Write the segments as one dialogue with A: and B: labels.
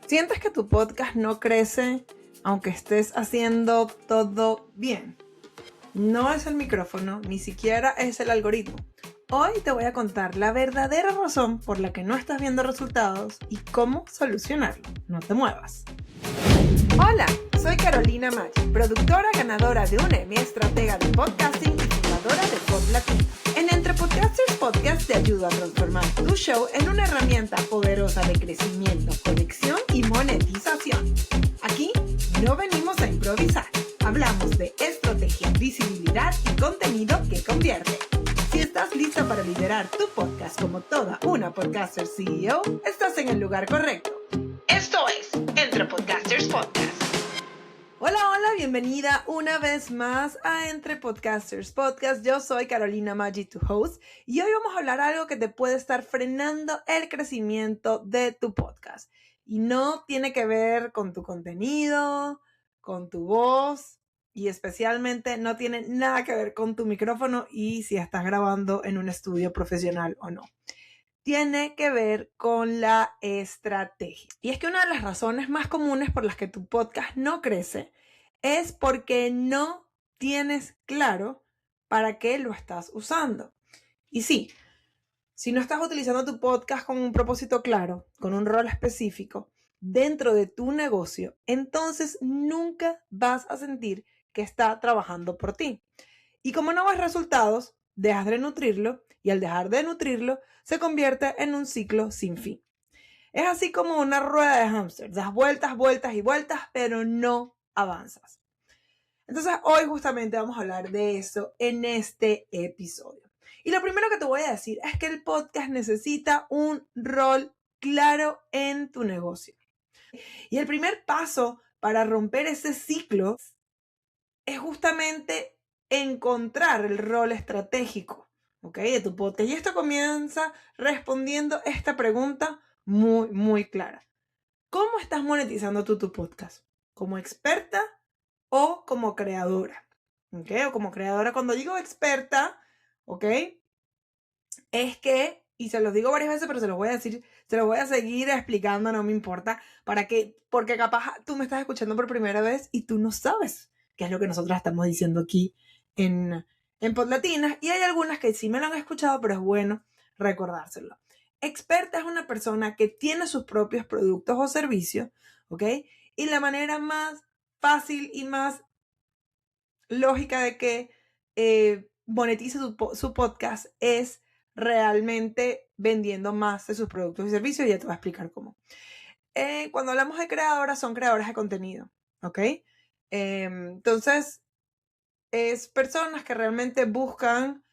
A: ¿Sientes que tu podcast no crece aunque estés haciendo todo bien? No es el micrófono, ni siquiera es el algoritmo. Hoy te voy a contar la verdadera razón por la que no estás viendo resultados y cómo solucionarlo. No te muevas. Hola, soy Carolina Maggi, productora ganadora de un Emmy, estratega de podcasting y fundadora de Podlatino. En Entre Podcasters Podcast te ayudo a transformar tu show en una herramienta poderosa de crecimiento, conexión y monetización. Aquí no venimos a improvisar, hablamos de estrategia, visibilidad y contenido que convierte. Si estás lista para liderar tu podcast como toda una podcaster CEO, estás en el lugar correcto. Esto es Entre Podcasters Podcast. Hola, bienvenida una vez más a Entre Podcasters Podcast. Yo soy Carolina Maggi, tu host, y hoy vamos a hablar algo que te puede estar frenando el crecimiento de tu podcast. Y no tiene que ver con tu contenido, con tu voz, y especialmente no tiene nada que ver con tu micrófono y si estás grabando en un estudio profesional o no. Tiene que ver con la estrategia. Y es que una de las razones más comunes por las que tu podcast no crece es porque no tienes claro para qué lo estás usando. Y sí, si no estás utilizando tu podcast con un propósito claro, con un rol específico dentro de tu negocio, entonces nunca vas a sentir que está trabajando por ti. Y como no ves resultados, dejas de nutrirlo y al dejar de nutrirlo se convierte en un ciclo sin fin. Es así como una rueda de hámster, das vueltas, vueltas y vueltas, pero no avanzas. Entonces hoy justamente vamos a hablar de eso en este episodio. Y lo primero que te voy a decir es que el podcast necesita un rol claro en tu negocio. Y el primer paso para romper ese ciclo es justamente encontrar el rol estratégico, ¿ok?, de tu podcast. Y esto comienza respondiendo esta pregunta muy clara. ¿Cómo estás monetizando tú tu podcast? ¿Como experta o como creadora? ¿Ok? O como creadora. Cuando digo experta, ¿ok?, es que, y se los digo varias veces, pero se los voy a decir, se los voy a seguir explicando, no me importa, porque capaz tú me estás escuchando por primera vez y tú no sabes qué es lo que nosotros estamos diciendo aquí en Podlatinas, y hay algunas que sí me lo han escuchado, pero es bueno recordárselo. Experta es una persona que tiene sus propios productos o servicios, ¿ok? Y la manera más fácil y más lógica de que monetice su podcast es realmente vendiendo más de sus productos y servicios. Ya te voy a explicar cómo. Cuando hablamos de creadoras, son creadoras de contenido, ¿ok? Entonces, es personas que realmente buscan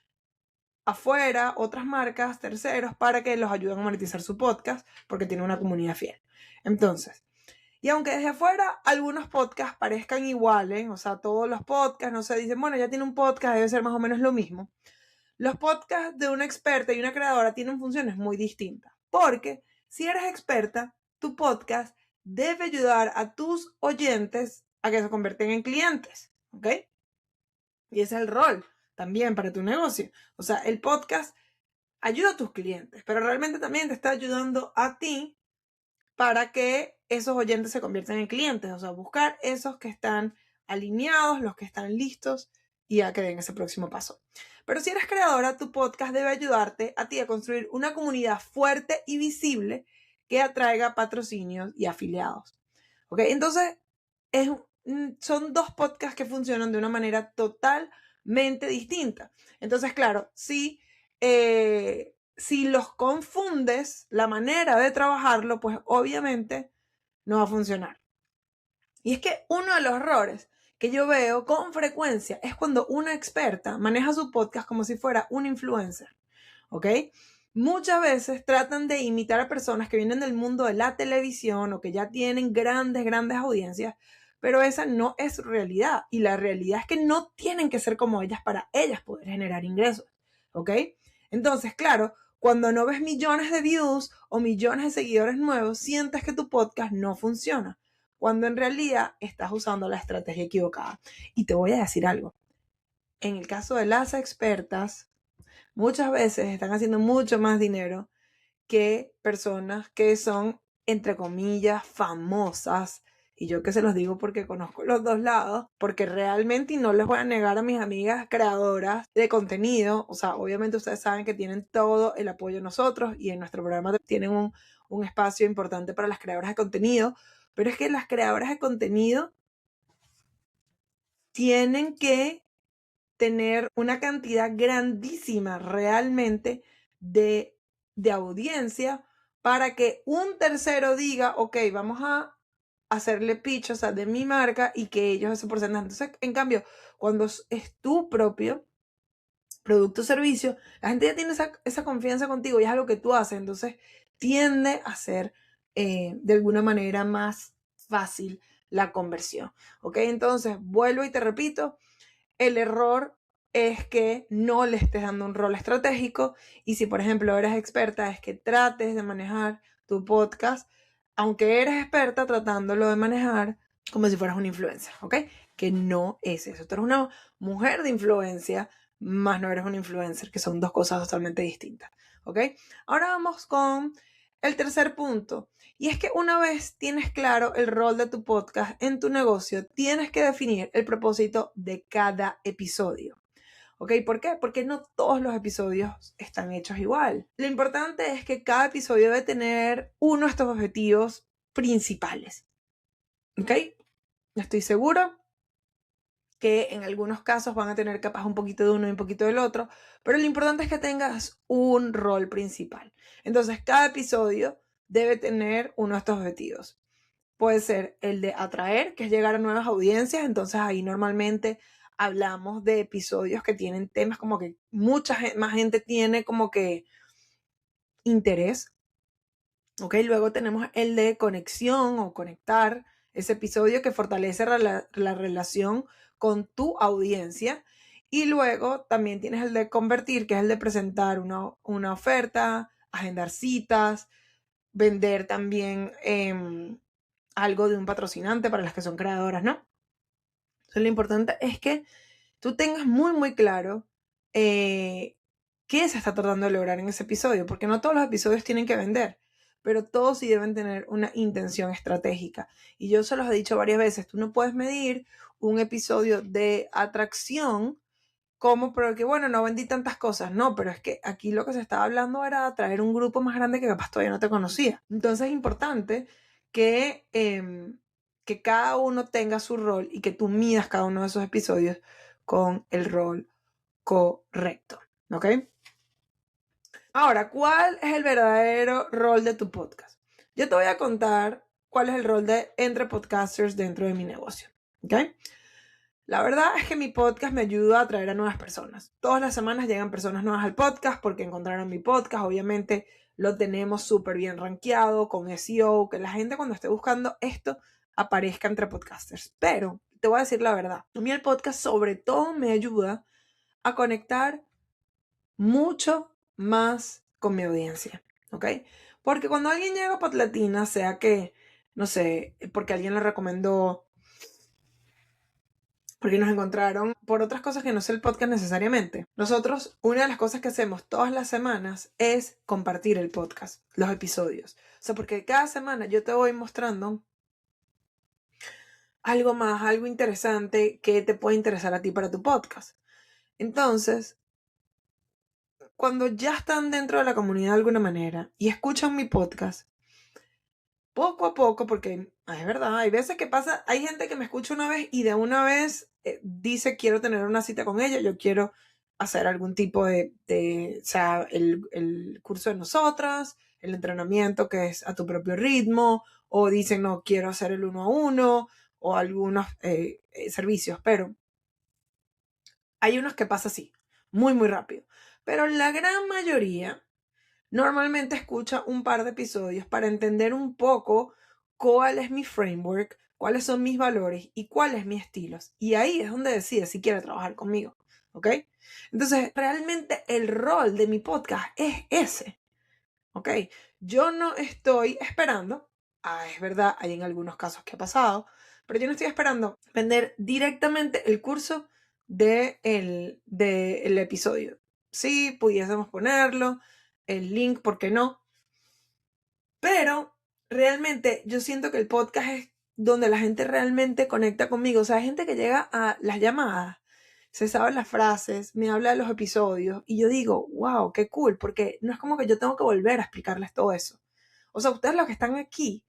A: afuera otras marcas, terceros, para que los ayuden a monetizar su podcast porque tiene una comunidad fiel. Entonces, y aunque desde afuera algunos podcasts parezcan iguales, o sea, todos los podcasts, no se dicen, bueno, ya tiene un podcast, debe ser más o menos lo mismo. Los podcasts de una experta y una creadora tienen funciones muy distintas. Porque si eres experta, tu podcast debe ayudar a tus oyentes a que se convierten en clientes, ¿ok? Y ese es el rol también para tu negocio. O sea, el podcast ayuda a tus clientes, pero realmente también te está ayudando a ti para que esos oyentes se conviertan en clientes. O sea, buscar esos que están alineados, los que están listos y a que den ese próximo paso. Pero si eres creadora, tu podcast debe ayudarte a ti a construir una comunidad fuerte y visible que atraiga patrocinios y afiliados. ¿Ok? Entonces, son dos podcasts que funcionan de una manera totalmente distinta. Entonces, claro, si los confundes, la manera de trabajarlo, pues obviamente no va a funcionar. Y es que uno de los errores que yo veo con frecuencia es cuando una experta maneja su podcast como si fuera un influencer, ¿ok? Muchas veces tratan de imitar a personas que vienen del mundo de la televisión o que ya tienen grandes audiencias, pero esa no es su realidad. Y la realidad es que no tienen que ser como ellas para ellas poder generar ingresos, ¿ok? Entonces, claro, cuando no ves millones de views o millones de seguidores nuevos, sientes que tu podcast no funciona, cuando en realidad estás usando la estrategia equivocada. Y te voy a decir algo. En el caso de las expertas, muchas veces están haciendo mucho más dinero que personas que son entre comillas, famosas, y yo que se los digo porque conozco los dos lados, porque realmente, y no les voy a negar a mis amigas creadoras de contenido, o sea, obviamente ustedes saben que tienen todo el apoyo de nosotros y en nuestro programa tienen un espacio importante para las creadoras de contenido, pero es que las creadoras de contenido tienen que tener una cantidad grandísima realmente de audiencia para que un tercero diga, ok, vamos a hacerle pitch, o sea, de mi marca y que ellos ese porcentaje. Entonces, en cambio, cuando es tu propio producto o servicio, la gente ya tiene esa confianza contigo y es algo que tú haces, entonces tiende a ser de alguna manera más fácil la conversión, ¿ok? Entonces, vuelvo y te repito, el error es que no le estés dando un rol estratégico y si por ejemplo eres experta es que trates de manejar tu podcast, aunque eres experta tratándolo de manejar como si fueras una influencer, ¿ok? Que no es eso. Tú eres una mujer de influencia, más no eres una influencer, que son dos cosas totalmente distintas, ¿ok? Ahora vamos con el tercer punto. Y es que una vez tienes claro el rol de tu podcast en tu negocio, tienes que definir el propósito de cada episodio. ¿Ok? ¿Por qué? Porque no todos los episodios están hechos igual. Lo importante es que cada episodio debe tener uno de estos objetivos principales. ¿Ok? Estoy seguro que en algunos casos van a tener capaz un poquito de uno y un poquito del otro, pero lo importante es que tengas un rol principal. Entonces, cada episodio debe tener uno de estos objetivos. Puede ser el de atraer, que es llegar a nuevas audiencias, entonces ahí normalmente hablamos de episodios que tienen temas como que mucha más gente tiene como que interés. ¿Ok? Luego tenemos el de conexión o conectar, ese episodio que fortalece la relación con tu audiencia. Y luego también tienes el de convertir, que es el de presentar una oferta, agendar citas, vender también algo de un patrocinante para las que son creadoras, ¿no? Entonces, lo importante es que tú tengas muy, muy claro qué se está tratando de lograr en ese episodio, porque no todos los episodios tienen que vender, pero todos sí deben tener una intención estratégica. Y yo se los he dicho varias veces, tú no puedes medir un episodio de atracción como, pero que bueno, no vendí tantas cosas, no, pero es que aquí lo que se estaba hablando era atraer un grupo más grande que capaz todavía no te conocía. Entonces es importante que cada uno tenga su rol y que tú midas cada uno de esos episodios con el rol correcto, ¿ok? Ahora, ¿cuál es el verdadero rol de tu podcast? Yo te voy a contar cuál es el rol de entre podcasters dentro de mi negocio, ¿ok? La verdad es que mi podcast me ayuda a atraer a nuevas personas. Todas las semanas llegan personas nuevas al podcast porque encontraron mi podcast. Obviamente lo tenemos súper bien rankeado con SEO, que la gente cuando esté buscando esto aparezca entre podcasters. Pero te voy a decir la verdad. A mí el podcast sobre todo me ayuda a conectar mucho más con mi audiencia, ¿ok? Porque cuando alguien llega a Podlatina, sea que, no sé, porque alguien lo recomendó, porque nos encontraron por otras cosas que no es el podcast necesariamente. Nosotros, una de las cosas que hacemos todas las semanas es compartir el podcast, los episodios. O sea, porque cada semana yo te voy mostrando algo más, algo interesante que te puede interesar a ti para tu podcast. Entonces, cuando ya están dentro de la comunidad de alguna manera y escuchan mi podcast, poco a poco, porque es verdad, hay veces que pasa, hay gente que me escucha una vez y de una vez dice quiero tener una cita con ella, yo quiero hacer algún tipo o sea, el curso de nosotras, el entrenamiento que es a tu propio ritmo, o dicen no, quiero hacer el 1-a-1 o algunos servicios, pero hay unos que pasa así, muy, muy rápido. Pero la gran mayoría normalmente escucha un par de episodios para entender un poco cuál es mi framework, cuáles son mis valores y cuál es mi estilo. Y ahí es donde decide si quiere trabajar conmigo. ¿Ok? Entonces, realmente el rol de mi podcast es ese. ¿Ok? Yo no estoy esperando, es verdad, hay en algunos casos que ha pasado, pero yo no estoy esperando vender directamente el curso del episodio. Sí, pudiésemos ponerlo, el link, ¿por qué no? Pero realmente yo siento que el podcast es donde la gente realmente conecta conmigo. O sea, hay gente que llega a las llamadas, se sabe las frases, me habla de los episodios y yo digo, wow, qué cool, porque no es como que yo tengo que volver a explicarles todo eso. O sea, ustedes los que están aquí,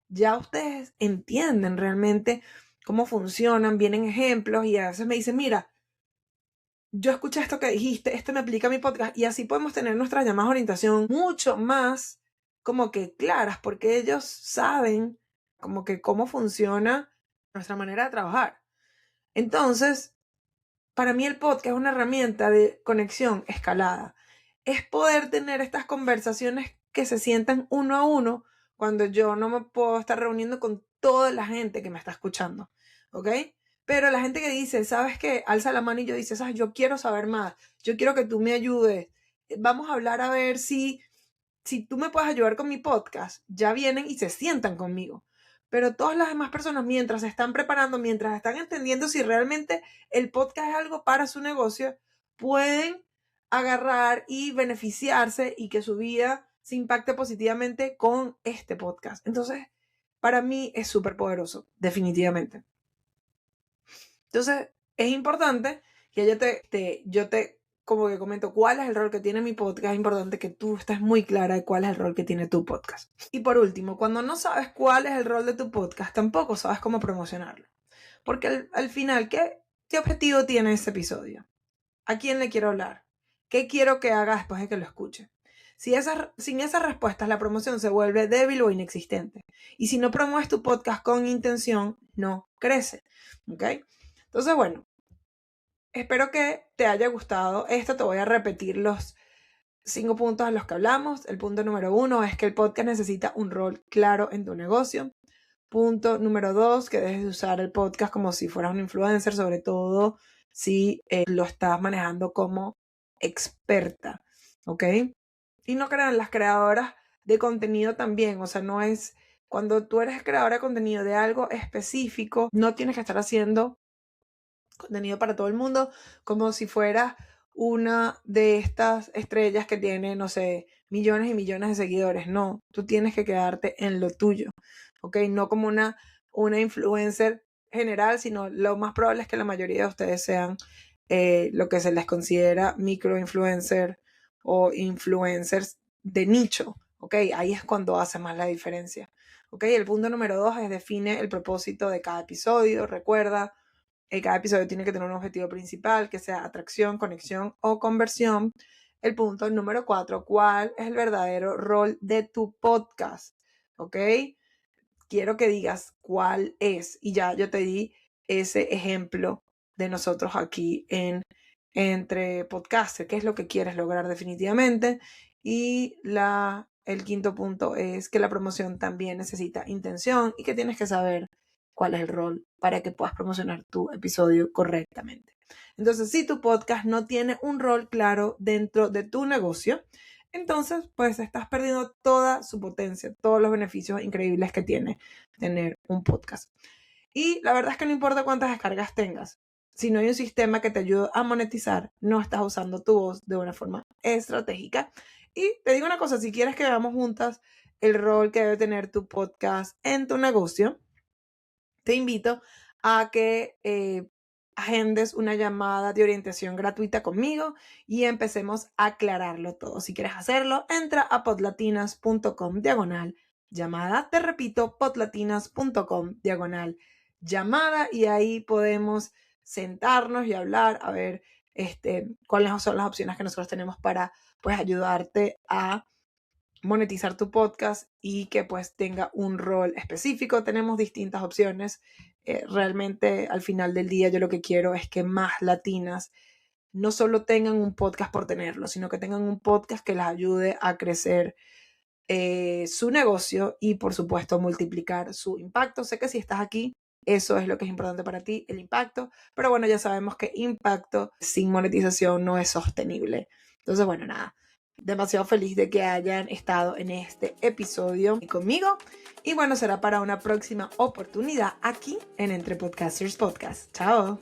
A: ya ustedes entienden realmente cómo funcionan, vienen ejemplos y a veces me dicen, mira, yo escuché esto que dijiste, esto me aplica a mi podcast y así podemos tener nuestras llamadas de orientación mucho más como que claras porque ellos saben como que cómo funciona nuestra manera de trabajar. Entonces, para mí el podcast es una herramienta de conexión escalada. Es poder tener estas conversaciones que se sientan uno a uno cuando yo no me puedo estar reuniendo con toda la gente que me está escuchando, ¿ok? Pero la gente que dice, ¿sabes qué? Alza la mano y yo dice, ¿sabes? Yo quiero saber más, yo quiero que tú me ayudes. Vamos a hablar a ver si tú me puedes ayudar con mi podcast, ya vienen y se sientan conmigo. Pero todas las demás personas, mientras se están preparando, mientras están entendiendo si realmente el podcast es algo para su negocio, pueden agarrar y beneficiarse y que su vida se impacte positivamente con este podcast. Entonces, para mí es súper poderoso, definitivamente. Entonces, es importante que yo te como que comento cuál es el rol que tiene mi podcast. Es importante que tú estés muy clara de cuál es el rol que tiene tu podcast. Y por último, cuando no sabes cuál es el rol de tu podcast, tampoco sabes cómo promocionarlo. Porque al final, ¿qué objetivo tiene ese episodio? ¿A quién le quiero hablar? ¿Qué quiero que haga después de que lo escuche? Sin esas respuestas, la promoción se vuelve débil o inexistente. Y si no promueves tu podcast con intención, no crece. ¿Ok? Entonces, bueno, espero que te haya gustado. Esto te voy a repetir los 5 puntos a los que hablamos. El punto número 1 es que el podcast necesita un rol claro en tu negocio. Punto número 2, que dejes de usar el podcast como si fueras un influencer, sobre todo si lo estás manejando como experta, ¿ok? Y no crean, las creadoras de contenido también, o sea, no es, cuando tú eres creadora de contenido de algo específico, no tienes que estar haciendo contenido para todo el mundo, como si fueras una de estas estrellas que tiene, no sé, millones y millones de seguidores. No, tú tienes que quedarte en lo tuyo, ¿ok? No como una influencer general, sino lo más probable es que la mayoría de ustedes sean lo que se les considera microinfluencer o influencers de nicho, ¿ok? Ahí es cuando hace más la diferencia, ¿ok? El punto número 2 es define el propósito de cada episodio. Recuerda, cada episodio tiene que tener un objetivo principal, que sea atracción, conexión o conversión. El punto número 4, ¿cuál es el verdadero rol de tu podcast? ¿Ok? Quiero que digas cuál es. Y ya yo te di ese ejemplo de nosotros aquí en Entre Podcasters, qué es lo que quieres lograr definitivamente. Y el quinto punto es que la promoción también necesita intención y que tienes que saber cuál es el rol para que puedas promocionar tu episodio correctamente. Entonces, si tu podcast no tiene un rol claro dentro de tu negocio, entonces pues estás perdiendo toda su potencia, todos los beneficios increíbles que tiene tener un podcast. Y la verdad es que no importa cuántas descargas tengas, si no hay un sistema que te ayude a monetizar, no estás usando tu voz de una forma estratégica. Y te digo una cosa, si quieres que veamos juntas el rol que debe tener tu podcast en tu negocio, te invito a que agendes una llamada de orientación gratuita conmigo y empecemos a aclararlo todo. Si quieres hacerlo, entra a podlatinas.com/llamada. Te repito, podlatinas.com/llamada y ahí podemos sentarnos y hablar a ver cuáles son las opciones que nosotros tenemos para pues ayudarte a monetizar tu podcast y que pues tenga un rol específico. Tenemos distintas opciones. Realmente al final del día yo lo que quiero es que más latinas no solo tengan un podcast por tenerlo, sino que tengan un podcast que las ayude a crecer su negocio y por supuesto multiplicar su impacto. Sé que si estás aquí, eso es lo que es importante para ti, el impacto, pero bueno, ya sabemos que impacto sin monetización no es sostenible. Entonces, bueno, nada, demasiado feliz de que hayan estado en este episodio conmigo y bueno, será para una próxima oportunidad aquí en Entre Podcasters Podcast. Chao.